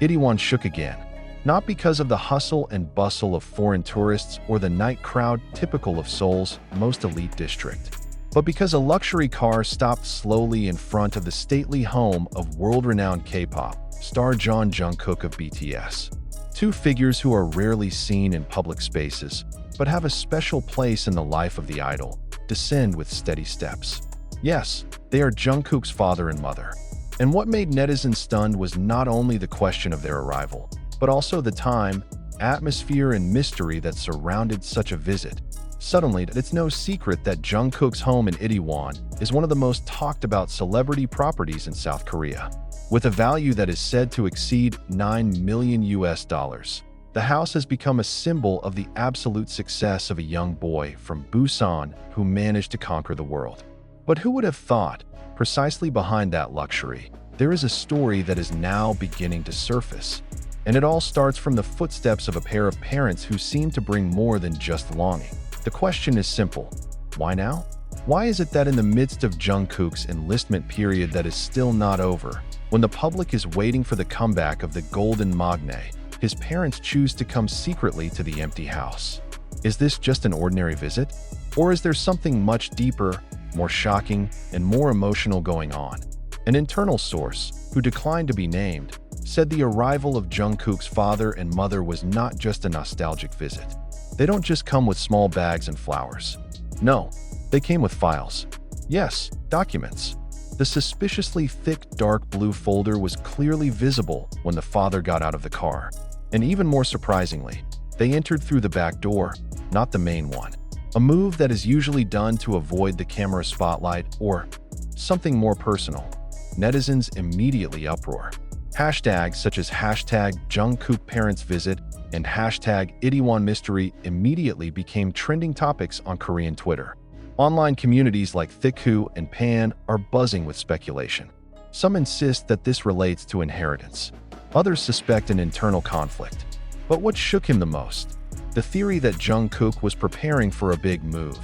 Itaewon shook again, not because of the hustle and bustle of foreign tourists or the night crowd typical of Seoul's most elite district, but because a luxury car stopped slowly in front of the stately home of world-renowned K-pop star Jungkook of BTS. Two figures who are rarely seen in public spaces, but have a special place in the life of the idol, descend with steady steps. Yes, they are Jungkook's father and mother. And what made netizens stunned was not only the question of their arrival, but also the time, atmosphere, and mystery that surrounded such a visit. Suddenly, it's no secret that Jungkook's home in Itaewon is one of the most talked about celebrity properties in South Korea. With a value that is said to exceed $9 million. The house has become a symbol of the absolute success of a young boy from Busan who managed to conquer the world. But who would have thought, precisely behind that luxury, there is a story that is now beginning to surface. And it all starts from the footsteps of a pair of parents who seem to bring more than just longing. The question is simple. Why now? Why is it that in the midst of Jungkook's enlistment period that is still not over, when the public is waiting for the comeback of the golden magne, his parents choose to come secretly to the empty house? Is this just an ordinary visit? Or is there something much deeper, more shocking, and more emotional going on? An internal source, who declined to be named, said the arrival of Jungkook's father and mother was not just a nostalgic visit. They don't just come with small bags and flowers. No, they came with files. Yes, documents. The suspiciously thick dark blue folder was clearly visible when the father got out of the car. And even more surprisingly, they entered through the back door, not the main one. A move that is usually done to avoid the camera spotlight or something more personal. Netizens immediately uproar. Hashtags such as hashtag Jungkook parents visit and hashtag Itaewon mystery immediately became trending topics on Korean Twitter. Online communities like Thiku and Pan are buzzing with speculation. Some insist that this relates to inheritance. Others suspect an internal conflict. But what shook him the most? The theory that Jungkook was preparing for a big move,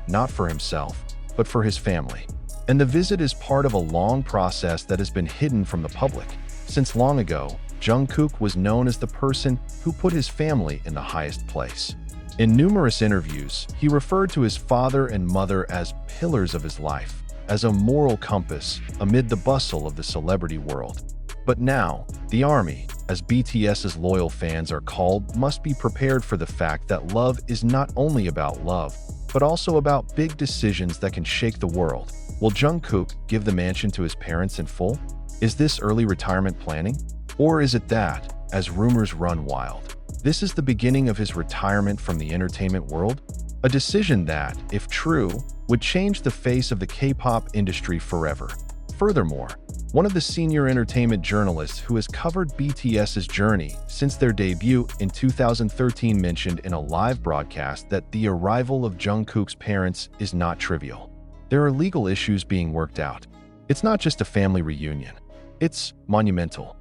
not for himself, but for his family. And the visit is part of a long process that has been hidden from the public. Since long ago, Jungkook was known as the person who put his family in the highest place. In numerous interviews, he referred to his father and mother as pillars of his life, as a moral compass amid the bustle of the celebrity world. But now, the army, as BTS's loyal fans are called, must be prepared for the fact that love is not only about love, but also about big decisions that can shake the world. Will Jungkook give the mansion to his parents in full? Is this early retirement planning? Or is it that, as rumors run wild, this is the beginning of his retirement from the entertainment world? A decision that, if true, would change the face of the K-pop industry forever. Furthermore, one of the senior entertainment journalists who has covered BTS's journey since their debut in 2013 mentioned in a live broadcast that the arrival of Jungkook's parents is not trivial. There are legal issues being worked out. It's not just a family reunion. It's monumental.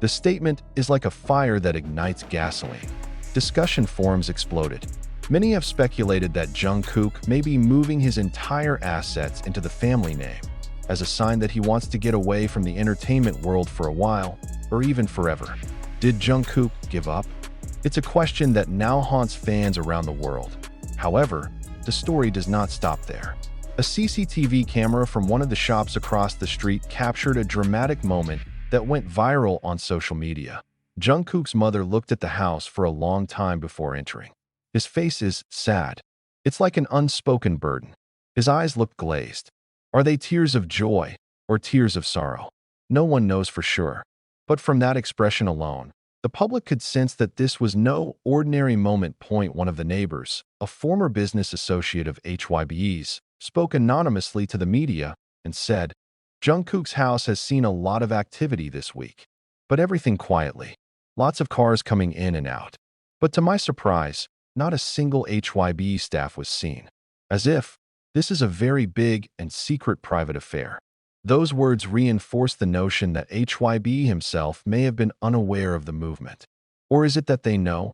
The statement is like a fire that ignites gasoline. Discussion forums exploded. Many have speculated that Jungkook may be moving his entire assets into the family name, as a sign that he wants to get away from the entertainment world for a while, or even forever. Did Jungkook give up? It's a question that now haunts fans around the world. However, the story does not stop there. A CCTV camera from one of the shops across the street captured a dramatic moment that went viral on social media. Jungkook's mother looked at the house for a long time before entering. His face is sad. It's like an unspoken burden. His eyes look glazed. Are they tears of joy or tears of sorrow? No one knows for sure. But from that expression alone, the public could sense that this was no ordinary moment. One of the neighbors, a former business associate of HYBE's, spoke anonymously to the media and said, Jungkook's house has seen a lot of activity this week, but everything quietly. Lots of cars coming in and out. But to my surprise, not a single HYBE staff was seen. As if this is a very big and secret private affair. Those words reinforce the notion that HYBE himself may have been unaware of the movement. Or is it that they know,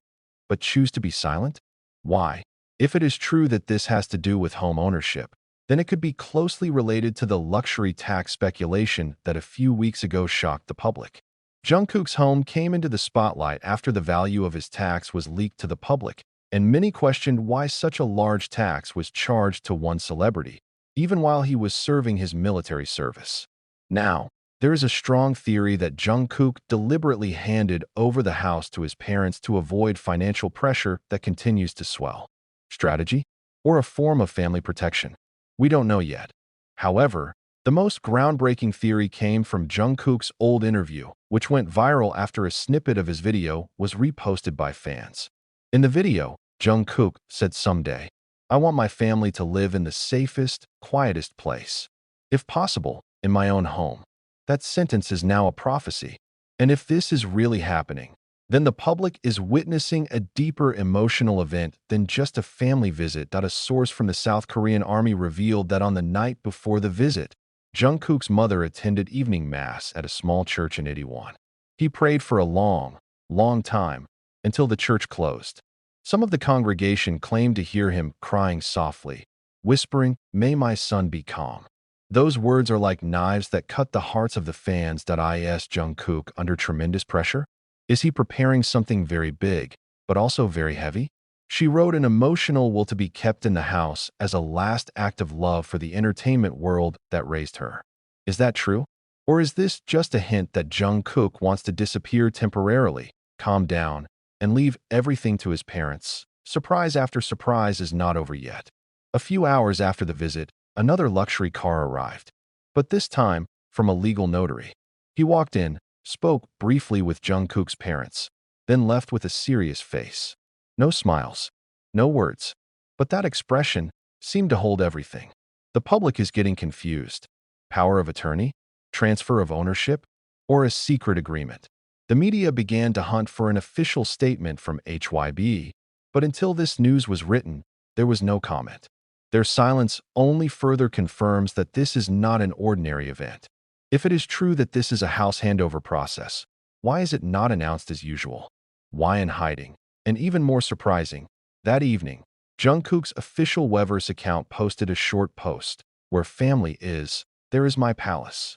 but choose to be silent? Why? If it is true that this has to do with home ownership, then it could be closely related to the luxury tax speculation that a few weeks ago shocked the public. Jungkook's home came into the spotlight after the value of his tax was leaked to the public, and many questioned why such a large tax was charged to one celebrity, even while he was serving his military service. Now, there is a strong theory that Jungkook deliberately handed over the house to his parents to avoid financial pressure that continues to swell. Strategy? Or a form of family protection? We don't know yet. However, the most groundbreaking theory came from Jungkook's old interview, which went viral after a snippet of his video was reposted by fans. In the video, Jungkook said, "Someday, I want my family to live in the safest, quietest place. If possible, in my own home." That sentence is now a prophecy. And if this is really happening, then the public is witnessing a deeper emotional event than just a family visit. A source from the South Korean army revealed that on the night before the visit, Jungkook's mother attended evening mass at a small church in Itaewon. He prayed for a long, long time, until the church closed. Some of the congregation claimed to hear him crying softly, whispering, "May my son be calm." Those words are like knives that cut the hearts of the fans. Is Jungkook under tremendous pressure? Is he preparing something very big, but also very heavy? She wrote an emotional will to be kept in the house as a last act of love for the entertainment world that raised her. Is that true? Or is this just a hint that Jungkook wants to disappear temporarily, calm down, and leave everything to his parents? Surprise after surprise is not over yet. A few hours after the visit, another luxury car arrived, but this time from a legal notary. He walked in, spoke briefly with Jungkook's parents, then left with a serious face. No smiles, no words, but that expression seemed to hold everything. The public is getting confused. Power of attorney? Transfer of ownership? Or a secret agreement? The media began to hunt for an official statement from HYB, but until this news was written, there was no comment. Their silence only further confirms that this is not an ordinary event. If it is true that this is a house handover process, why is it not announced as usual? Why in hiding? And even more surprising, that evening, Jungkook's official Weverse account posted a short post, "Where family is, there is my palace."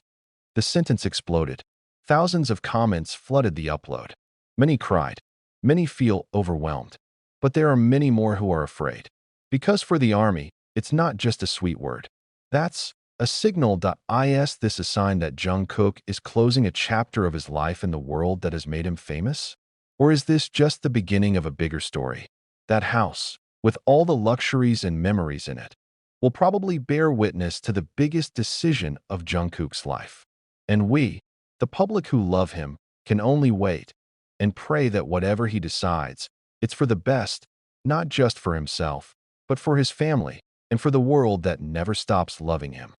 The sentence exploded. Thousands of comments flooded the upload. Many cried. Many feel overwhelmed. But there are many more who are afraid. Because for the army, it's not just a sweet word. That's a signal. Is this a sign that Jungkook is closing a chapter of his life in the world that has made him famous? Or is this just the beginning of a bigger story? That house, with all the luxuries and memories in it, will probably bear witness to the biggest decision of Jungkook's life. And we, the public who love him, can only wait and pray that whatever he decides, it's for the best, not just for himself, but for his family and for the world that never stops loving him.